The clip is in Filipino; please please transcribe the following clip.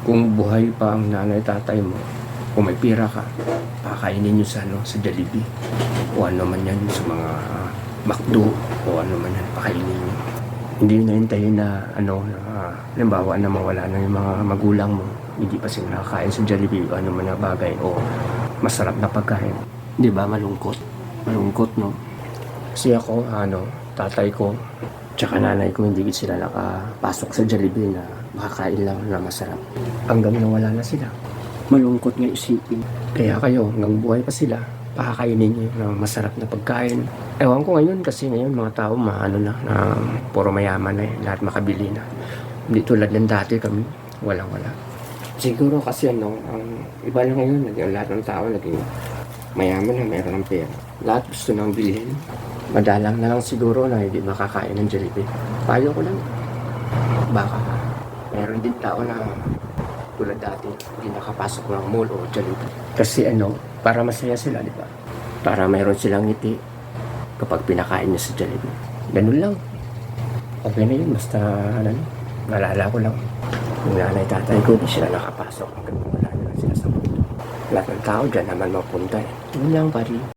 Kung buhay pa ang nanay tatay mo, kung may pira ka, pakainin nyo sa, sa Jollibee. O ano man yan, sa mga McDo, o ano man yan, pakainin nyo. Hindi nyo nahintayin na, halimbawa na mawala na yung mga magulang mo, hindi pa sila nakakain sa Jollibee, o ano man na bagay, o masarap na pagkain. Di ba, malungkot? Malungkot, no? Kasi ako, tatay ko, tsaka nanay ko, hindi sila nakapasok sa Jollibee na makakain lang na masarap. Hanggang nawala na sila. Malungkot nga isipin. Kaya kayo, hanggang buhay pa sila, pakakainin nyo ng masarap na pagkain. Ewan ko ngayon kasi ngayon mga tao na puro mayaman na lahat makabili na. Hindi tulad ng dati kami, wala. Siguro kasi ang iba na ngayon, lahat ng tao naging mayaman na, mayroon ng pera. Lahat gusto nang bilhin. Madalang na lang siguro na hindi makakain ng Jollibee. Payo ko lang, baka meron din tao na tulad dati, hindi nakapasok ng mall o Jollibee. Kasi para masaya sila, di ba? Para mayroon silang ngiti kapag pinakain niya sa Jollibee. Ganun lang. Okay na yun, basta naalala ko lang. Yung nanay tatay ko, hindi sila nakapasok hanggang wala na lang sila sa mundo. Lahat ng tao dyan naman mapunta eh. Yun lang, pari.